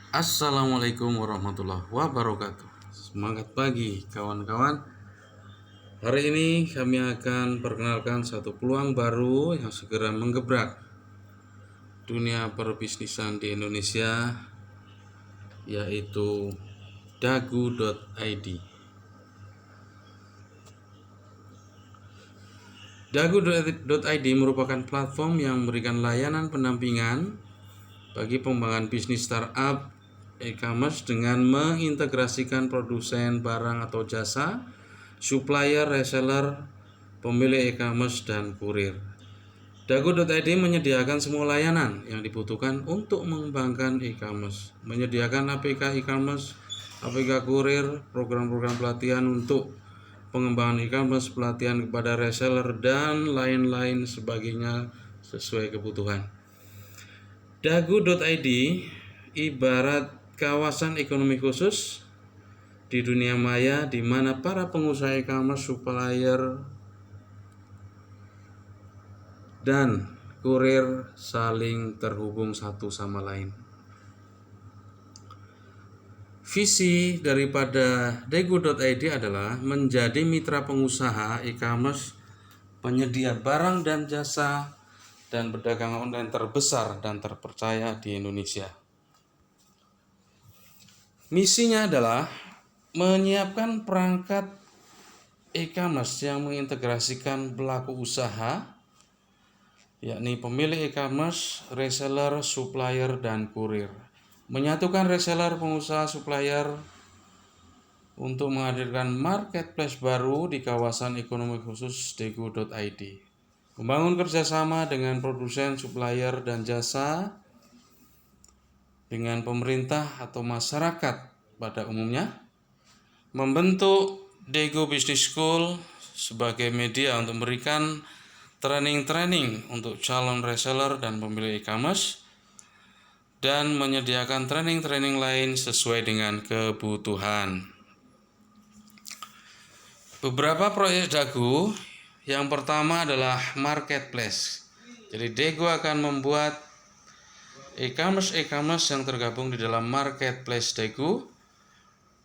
Assalamualaikum warahmatullahi wabarakatuh. Semangat pagi kawan-kawan. Hari ini kami akan perkenalkan satu peluang baru yang segera menggebrak dunia perbisnisan di Indonesia, yaitu dagu.id. Dagu.id merupakan platform yang memberikan layanan pendampingan bagi pengembangan bisnis startup e-commerce dengan mengintegrasikan produsen barang atau jasa, supplier, reseller, pemilik e-commerce, dan kurir. Dagu.id menyediakan semua layanan yang dibutuhkan untuk mengembangkan e-commerce, menyediakan APK e-commerce, APK kurir, program-program pelatihan untuk pengembangan e-commerce, pelatihan kepada reseller, dan lain-lain sebagainya sesuai kebutuhan. Dagu.id ibarat kawasan ekonomi khusus di dunia maya di mana para pengusaha e-commerce, supplier, dan kurir saling terhubung satu sama lain. Visi daripada dagu.id adalah menjadi mitra pengusaha e-commerce, penyedia barang dan jasa, dan perdagangan online terbesar dan terpercaya di Indonesia. Misinya adalah menyiapkan perangkat e-commerce yang mengintegrasikan pelaku usaha, yakni pemilik e-commerce, reseller, supplier, dan kurir. Menyatukan reseller, pengusaha, supplier untuk menghadirkan marketplace baru di kawasan ekonomi khusus dagu.id. Membangun kerjasama dengan produsen, supplier, dan jasa, dengan pemerintah atau masyarakat pada umumnya. Membentuk Dagu Business School sebagai media untuk memberikan training-training untuk calon reseller dan pemilik e-commerce, dan menyediakan training-training lain sesuai dengan kebutuhan. Beberapa proyek Dagu, yang pertama adalah marketplace. Jadi Dagu akan membuat e-commerce yang tergabung di dalam marketplace Dagu.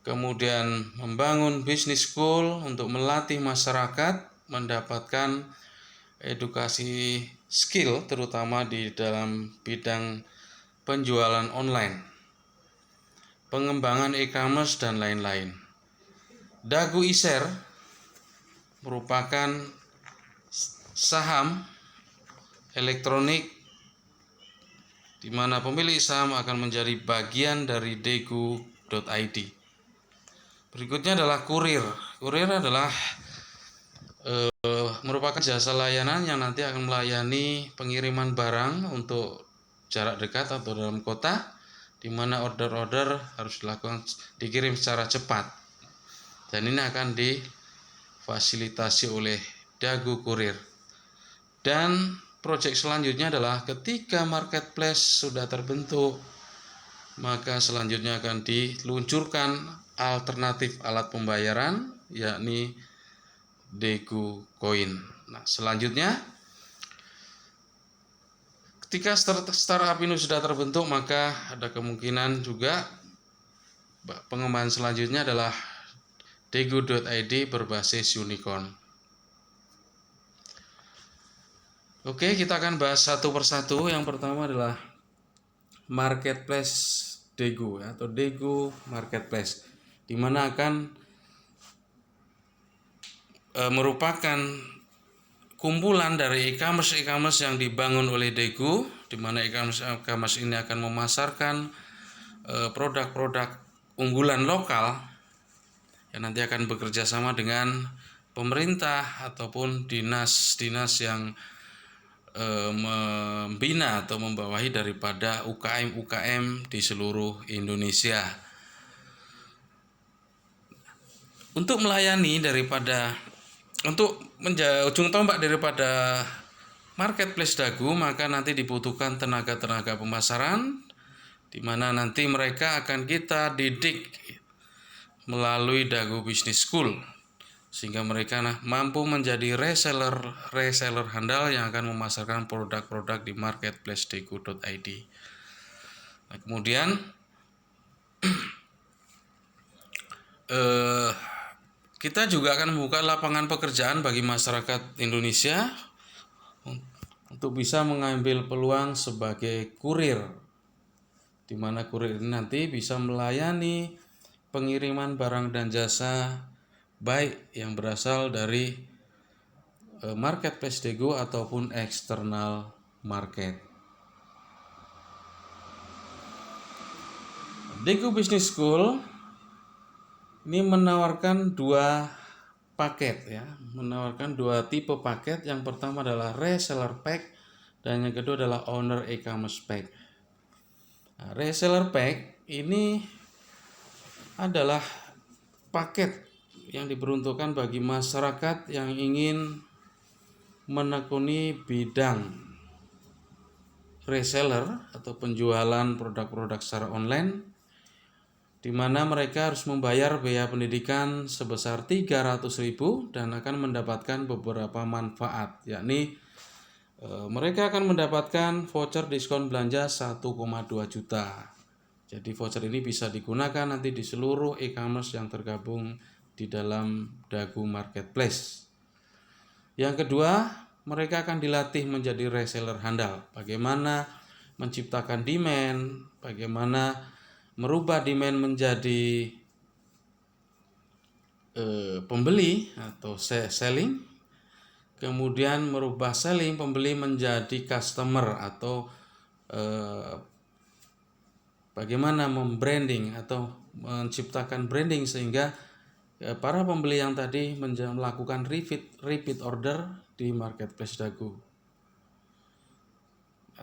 Kemudian membangun business school untuk melatih masyarakat mendapatkan edukasi skill terutama di dalam bidang penjualan online, pengembangan e-commerce, dan lain-lain. Dagu e-share merupakan saham elektronik di mana pemilik saham akan menjadi bagian dari dagu.id. Berikutnya adalah kurir. Kurir adalah merupakan jasa layanan yang nanti akan melayani pengiriman barang untuk jarak dekat atau dalam kota, di mana order-order harus dikirim secara cepat, dan ini akan difasilitasi oleh Dagu Kurir. Dan proyek selanjutnya adalah ketika marketplace sudah terbentuk, maka selanjutnya akan diluncurkan alternatif alat pembayaran, yakni Dagu Coin. Nah, selanjutnya ketika startup ini sudah terbentuk, maka ada kemungkinan juga pengembangan selanjutnya adalah dagu.id berbasis unicorn. Oke, kita akan bahas satu persatu. Yang pertama adalah marketplace Dagu atau Dagu Marketplace, di mana akan merupakan kumpulan dari e-commerce yang dibangun oleh Dagu, di mana e-commerce ini akan memasarkan produk-produk unggulan lokal yang nanti akan bekerja sama dengan pemerintah ataupun dinas-dinas yang membina atau membawahi daripada UKM di seluruh Indonesia. Untuk melayani untuk menjadi ujung tombak daripada marketplace Dagu, maka nanti dibutuhkan tenaga-tenaga pemasaran, di mana nanti mereka akan kita didik melalui Dagu Business School, sehingga mereka mampu menjadi reseller handal yang akan memasarkan produk-produk di marketplace dagu.id. Nah, kemudian eh, kita juga akan membuka lapangan pekerjaan bagi masyarakat Indonesia untuk bisa mengambil peluang sebagai kurir, di mana kurir ini nanti bisa melayani pengiriman barang dan jasa baik yang berasal dari marketplace Dago ataupun eksternal market. Dago Business School ini menawarkan dua paket ya, menawarkan dua tipe paket. Yang pertama adalah reseller pack dan yang kedua adalah owner e-commerce pack. Nah, reseller pack ini adalah paket yang diperuntukkan bagi masyarakat yang ingin menekuni bidang reseller atau penjualan produk-produk secara online, di mana mereka harus membayar biaya pendidikan sebesar 300.000 dan akan mendapatkan beberapa manfaat, yakni mereka akan mendapatkan voucher diskon belanja 1,2 juta. Jadi voucher ini bisa digunakan nanti di seluruh e-commerce yang tergabung di dalam Dago Marketplace. Yang kedua, mereka akan dilatih menjadi reseller handal. Bagaimana menciptakan demand, bagaimana merubah demand menjadi pembeli atau selling, kemudian merubah selling pembeli menjadi customer atau bagaimana membranding atau menciptakan branding sehingga para pembeli yang tadi melakukan repeat order di marketplace Dago.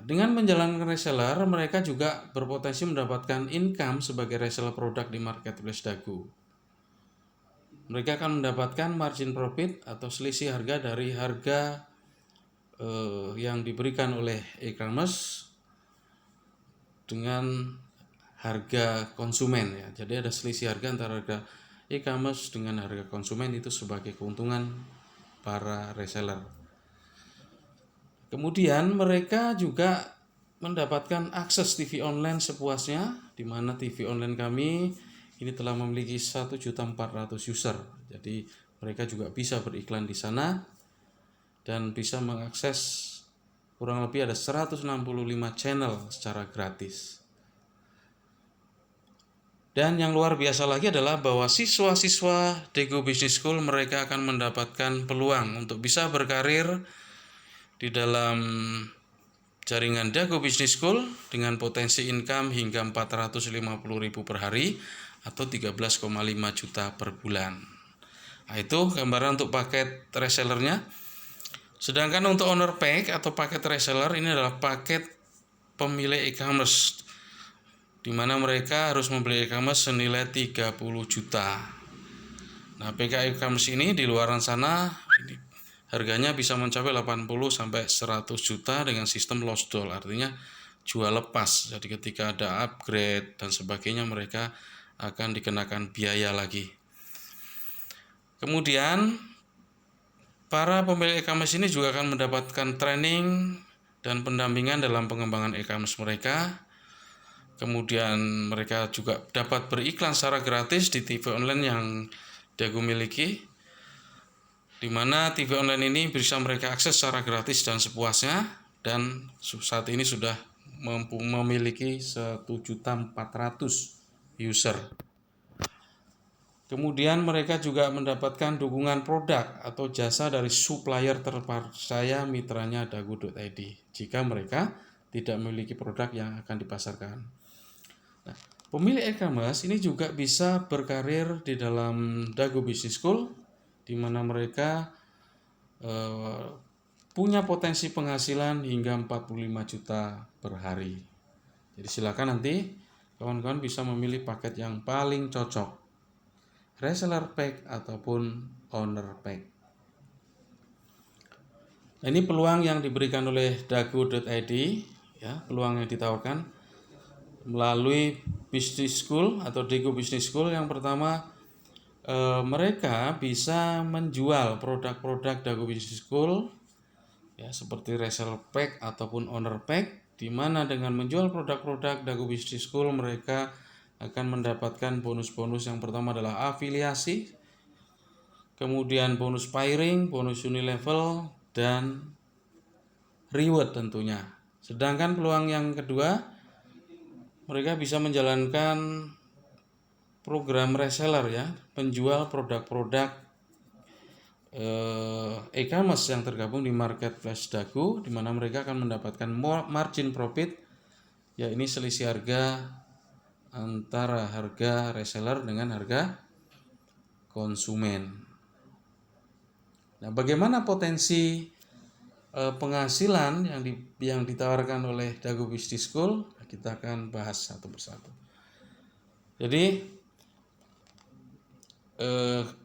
Dengan menjalankan reseller, mereka juga berpotensi mendapatkan income sebagai reseller produk di marketplace Dago. Mereka akan mendapatkan margin profit atau selisih harga dari harga yang diberikan oleh e-commerce dengan harga konsumen ya. Jadi ada selisih harga antara harga e-commerce dengan harga konsumen, itu sebagai keuntungan para reseller. Kemudian mereka juga mendapatkan akses TV online sepuasnya, di mana TV online kami ini telah memiliki 1.400.000 user. Jadi mereka juga bisa beriklan di sana dan bisa mengakses kurang lebih ada 165 channel secara gratis. Dan yang luar biasa lagi adalah bahwa siswa-siswa Dago Business School mereka akan mendapatkan peluang untuk bisa berkarir di dalam jaringan Dago Business School dengan potensi income hingga 450.000 per hari atau 13,5 juta per bulan. Nah, itu gambaran untuk paket resellernya. Sedangkan untuk owner pack atau paket reseller ini adalah paket pemilik e-commerce, di mana mereka harus membeli e-commerce senilai 30 juta. Nah, PK e-commerce ini di luaran sana ini harganya bisa mencapai 80 sampai 100 juta dengan sistem lost doll, artinya jual lepas. Jadi ketika ada upgrade dan sebagainya mereka akan dikenakan biaya lagi. Kemudian para pemilik e-commerce ini juga akan mendapatkan training dan pendampingan dalam pengembangan e-commerce mereka. Kemudian mereka juga dapat beriklan secara gratis di TV online yang Dago miliki, di mana TV online ini bisa mereka akses secara gratis dan sepuasnya, dan saat ini sudah memiliki 1.400.000 user. Kemudian mereka juga mendapatkan dukungan produk atau jasa dari supplier terpercaya mitranya Dago.id jika mereka tidak memiliki produk yang akan dipasarkan. Nah, pemilik e-commerce ini juga bisa berkarir di dalam Dago Business School, di mana mereka punya potensi penghasilan hingga 45 juta per hari. Jadi silakan nanti kawan-kawan bisa memilih paket yang paling cocok, reseller pack ataupun owner pack. Nah, ini peluang yang diberikan oleh Dago.id ya, peluang yang ditawarkan melalui Business School atau Dago Business School. Yang pertama, mereka bisa menjual produk-produk Dago Business School ya, seperti reseller pack ataupun owner pack, di mana dengan menjual produk-produk Dago Business School mereka akan mendapatkan bonus-bonus. Yang pertama adalah afiliasi, kemudian bonus pairing, bonus unilevel, dan reward tentunya. Sedangkan peluang yang kedua, mereka bisa menjalankan program reseller ya, penjual produk-produk e-commerce yang tergabung di marketplace Dagu, di mana mereka akan mendapatkan margin profit, ya ini selisih harga antara harga reseller dengan harga konsumen. Nah, bagaimana potensi penghasilan yang ditawarkan oleh Dagu Business School? Kita akan bahas satu persatu. Jadi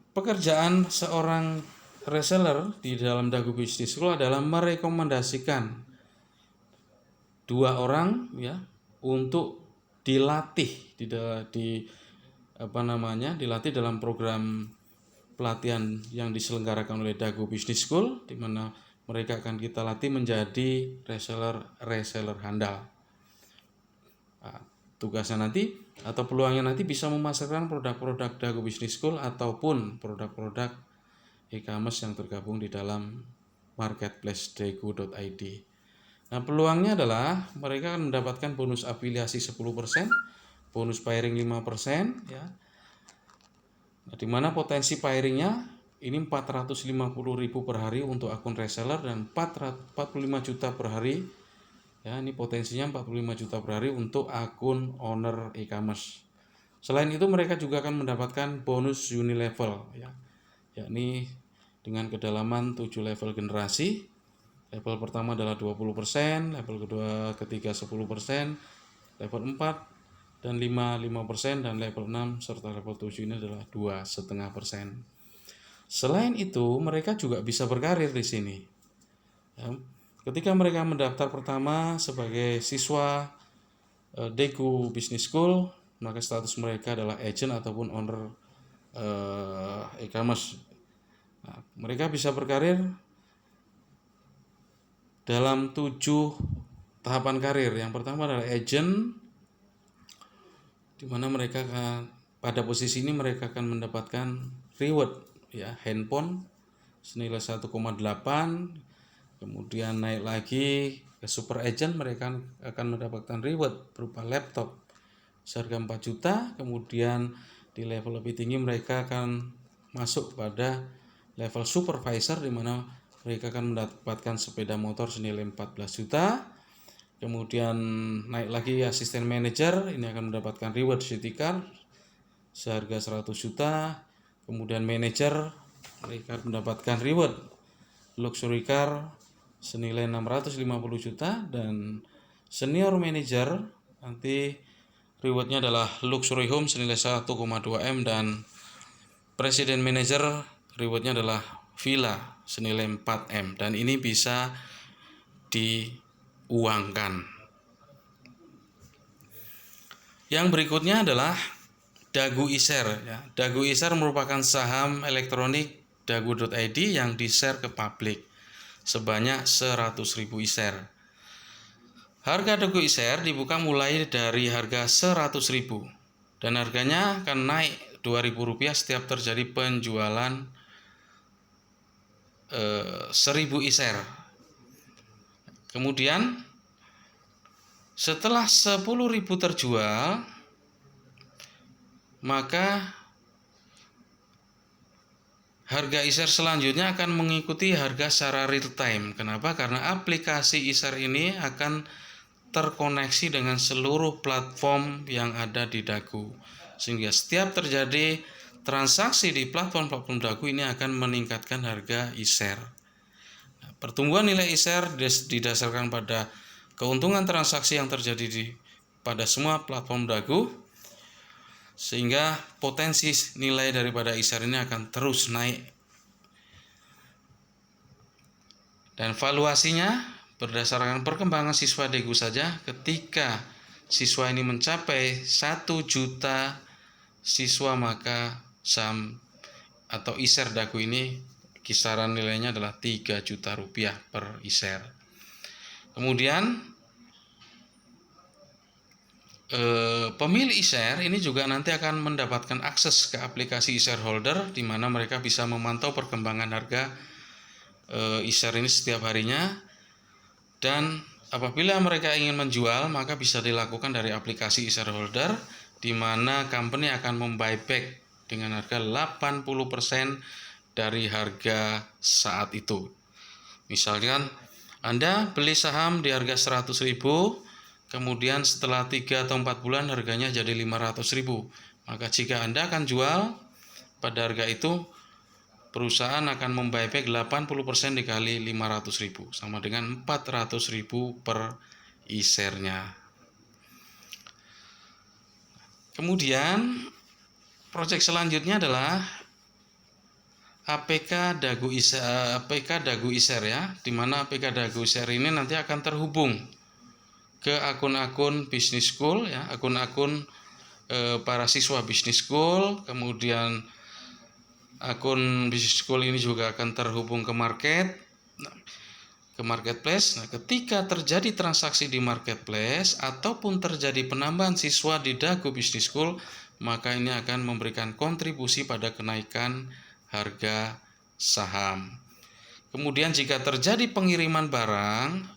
pekerjaan seorang reseller di dalam Dagu Business School adalah merekomendasikan 2 orang ya untuk dilatih dilatih dalam program pelatihan yang diselenggarakan oleh Dagu Business School, di mana mereka akan kita latih menjadi reseller handal. Nah, tugasnya nanti atau peluangnya nanti bisa memasarkan produk-produk Dagu Business School ataupun produk-produk e-commerce yang tergabung di dalam marketplace dagu.id. Nah, peluangnya adalah mereka akan mendapatkan bonus afiliasi 10%, bonus pairing 5%, ya. Nah, di mana potensi pairingnya ini 450.000 per hari untuk akun reseller dan 45 juta per hari. Ya, ini potensinya 45 juta per hari untuk akun owner e-commerce. Selain itu mereka juga akan mendapatkan bonus unilevel ya. Yakni dengan kedalaman 7 level generasi. Level pertama adalah 20%, level kedua ketiga 10%, level 4 dan 5% dan level 6 serta level 7 ini adalah 2,5%. Selain itu, mereka juga bisa berkarir di sini. Ya. Ketika mereka mendaftar pertama sebagai siswa Dagu Business School, maka status mereka adalah agent ataupun owner e-commerce. Nah, mereka bisa berkarir dalam 7 tahapan karir. Yang pertama adalah agent, di mana mereka pada posisi ini mereka akan mendapatkan reward ya, handphone senilai 1,8, kemudian naik lagi ke super agent, mereka akan mendapatkan reward berupa laptop seharga 4 juta, kemudian di level lebih tinggi mereka akan masuk pada level supervisor, di mana mereka akan mendapatkan sepeda motor senilai 14 juta. Kemudian naik lagi asisten manager, ini akan mendapatkan reward city car seharga 100 juta. Kemudian manager, mereka mendapatkan reward luxury car senilai 650 juta. Dan senior manager nanti rewardnya adalah luxury home senilai 1,2 M. Dan presiden manager rewardnya adalah villa senilai 4 M. Dan ini bisa diuangkan. Yang berikutnya adalah Dagu e-share ya. Dagu e-share merupakan saham elektronik dagu.id yang di-share ke publik sebanyak 100.000 e-share. Harga Dagu e-share dibuka mulai dari harga 100.000 dan harganya akan naik Rp2.000 setiap terjadi penjualan 1.000 e-share. Kemudian setelah 10.000 terjual, maka harga e-share selanjutnya akan mengikuti harga secara real time. Kenapa? Karena aplikasi e-share ini akan terkoneksi dengan seluruh platform yang ada di Dagu. Sehingga setiap terjadi transaksi di platform-platform Dagu ini akan meningkatkan harga e-share. Nah, pertumbuhan nilai e-share didasarkan pada keuntungan transaksi yang terjadi pada semua platform Dagu, sehingga potensi nilai daripada e-share ini akan terus naik. Dan valuasinya berdasarkan perkembangan siswa Dagu saja, ketika siswa ini mencapai 1 juta siswa, maka saham atau e-share Dagu ini kisaran nilainya adalah 3 juta rupiah per e-share. Kemudian pemilik e-share ini juga nanti akan mendapatkan akses ke aplikasi e-shareholder, di mana mereka bisa memantau perkembangan harga e-share ini setiap harinya, dan apabila mereka ingin menjual maka bisa dilakukan dari aplikasi e-shareholder, di mana company akan membuyback dengan harga 80% dari harga saat itu. Misalkan Anda beli saham di harga 100.000, kemudian setelah 3 atau 4 bulan harganya jadi 500.000. Maka jika Anda akan jual pada harga itu, perusahaan akan membuyback 80% dikali 500.000, sama dengan 400.000 per e-share-nya. Kemudian proyek selanjutnya adalah APK Dagu e-share ya, di mana APK Dagu e-share ini nanti akan terhubung ke akun-akun business school ya, akun-akun para siswa business school. Kemudian akun business school ini juga akan terhubung ke marketplace. Nah, ketika terjadi transaksi di marketplace ataupun terjadi penambahan siswa di Dagu Business School, maka ini akan memberikan kontribusi pada kenaikan harga saham. Kemudian jika terjadi pengiriman barang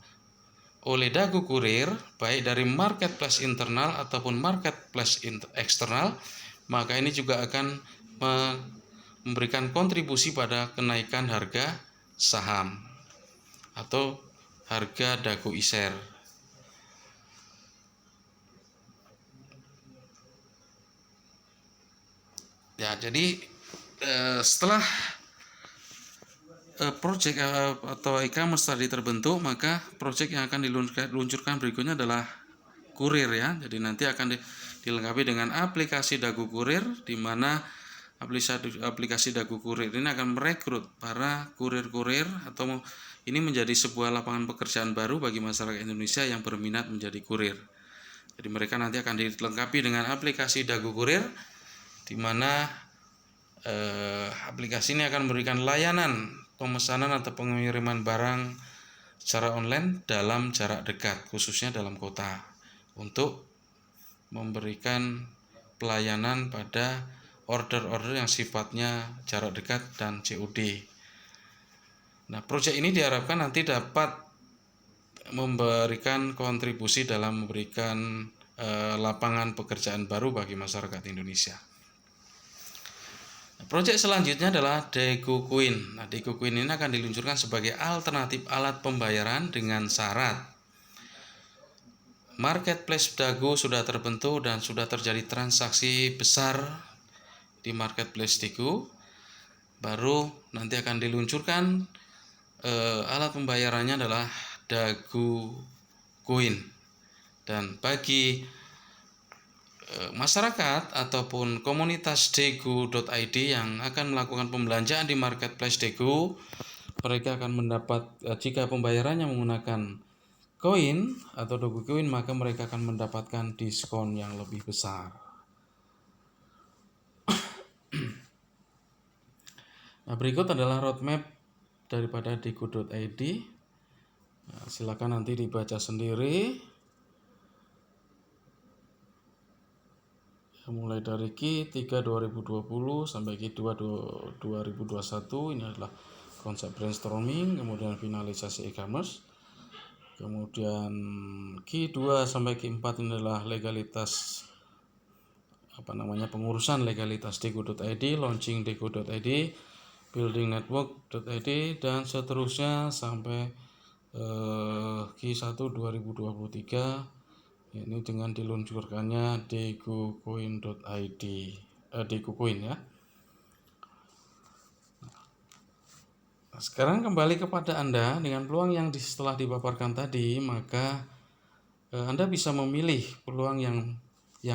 oleh Dagu Kurir, baik dari marketplace internal ataupun marketplace eksternal, maka ini juga akan memberikan kontribusi pada kenaikan harga saham atau harga Dagu e-share. Ya, jadi setelah project atau e-commerce tadi terbentuk, maka project yang akan diluncurkan berikutnya adalah kurir ya. Jadi nanti akan dilengkapi dengan aplikasi Dagu Kurir, di mana aplikasi Dagu Kurir ini akan merekrut para kurir-kurir, atau ini menjadi sebuah lapangan pekerjaan baru bagi masyarakat Indonesia yang berminat menjadi kurir. Jadi mereka nanti akan dilengkapi dengan aplikasi Dagu Kurir, di mana aplikasi ini akan memberikan layanan pemesanan atau pengiriman barang secara online dalam jarak dekat, khususnya dalam kota, untuk memberikan pelayanan pada order-order yang sifatnya jarak dekat dan COD. Nah, proyek ini diharapkan nanti dapat memberikan kontribusi dalam memberikan lapangan pekerjaan baru bagi masyarakat Indonesia. Proyek selanjutnya adalah Dagu Coin. Nah, Dagu Coin ini akan diluncurkan sebagai alternatif alat pembayaran dengan syarat marketplace Dagu sudah terbentuk dan sudah terjadi transaksi besar di marketplace Dagu, baru nanti akan diluncurkan alat pembayarannya adalah Dagu Coin. Dan bagi masyarakat ataupun komunitas Dagu.id yang akan melakukan pembelanjaan di marketplace Dagu, mereka akan mendapat, jika pembayarannya menggunakan koin atau Dagu Coin, maka mereka akan mendapatkan diskon yang lebih besar. Nah, berikut adalah roadmap daripada Dagu.id. Nah, silakan nanti dibaca sendiri. Mulai dari Q3 2020 sampai Q2 2021, ini adalah konsep brainstorming, kemudian finalisasi e-commerce. Kemudian Q2 sampai Q4 ini adalah legalitas pengurusan legalitas Dagu.id, launching Dagu.id, building network.id, dan seterusnya sampai Q1 2023, ini dengan diluncurkannya DaguCoin.id, Dagu Coin ya. Nah, sekarang kembali kepada Anda dengan peluang yang setelah dipaparkan tadi, maka Anda bisa memilih peluang yang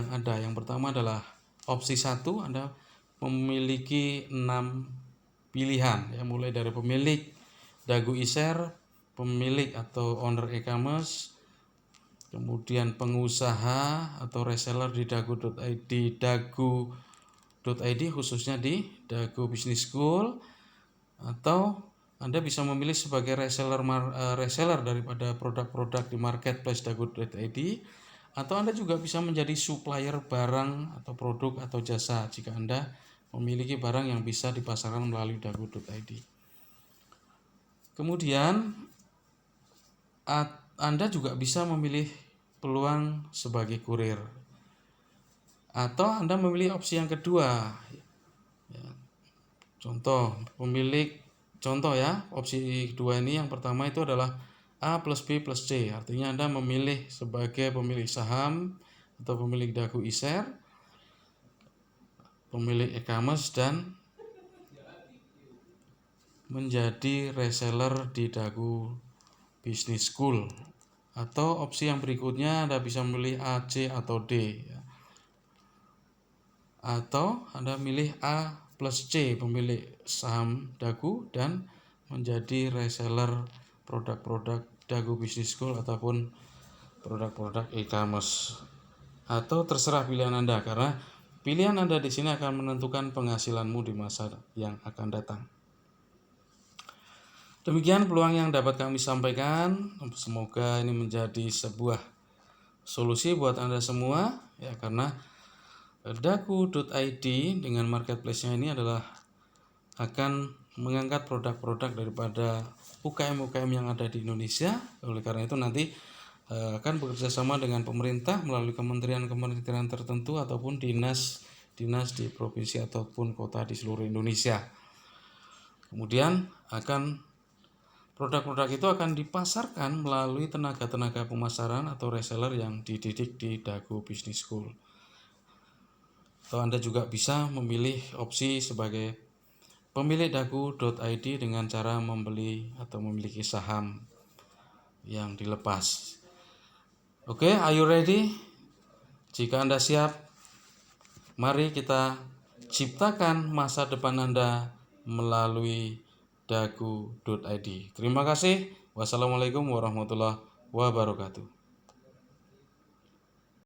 ada. Yang pertama adalah opsi 1, Anda memiliki 6 pilihan ya, mulai dari pemilik Dagu e-share, pemilik atau owner e-commerce, kemudian pengusaha atau reseller di Dagu.id, khususnya di Dagu Business School, atau Anda bisa memilih sebagai reseller daripada produk-produk di marketplace Dagu.id, Atau Anda juga bisa menjadi supplier barang atau produk atau jasa jika Anda memiliki barang yang bisa dipasarkan melalui dagu.id. Kemudian Anda juga bisa memilih peluang sebagai kurir. Atau Anda memilih opsi yang kedua. Contoh ya, opsi kedua ini yang pertama itu adalah A plus B plus C. Artinya Anda memilih sebagai pemilik saham atau pemilik dagu e-share, pemilik e-commerce, dan menjadi reseller di dagu business school. Atau opsi yang berikutnya Anda bisa memilih A, C, atau D. Atau Anda milih A plus C, pemilik saham dagu dan menjadi reseller produk-produk dagu business school ataupun produk-produk e-commerce. Atau terserah pilihan Anda, karena pilihan Anda di sini akan menentukan penghasilanmu di masa yang akan datang. Demikian peluang yang dapat kami sampaikan. Semoga ini menjadi sebuah solusi buat Anda semua ya, karena dagu.id dengan marketplace-nya ini adalah akan mengangkat produk-produk daripada UKM-UKM yang ada di Indonesia. Oleh karena itu nanti akan bekerja sama dengan pemerintah melalui kementerian-kementerian tertentu ataupun dinas di provinsi ataupun kota di seluruh Indonesia. Kemudian produk-produk itu akan dipasarkan melalui tenaga-tenaga pemasaran atau reseller yang dididik di Dagu Business School. Atau Anda juga bisa memilih opsi sebagai pemilik dagu.id dengan cara membeli atau memiliki saham yang dilepas. Oke, are you ready? Jika Anda siap, mari kita ciptakan masa depan Anda melalui dagu.id. Terima kasih. Wassalamualaikum warahmatullahi wabarakatuh.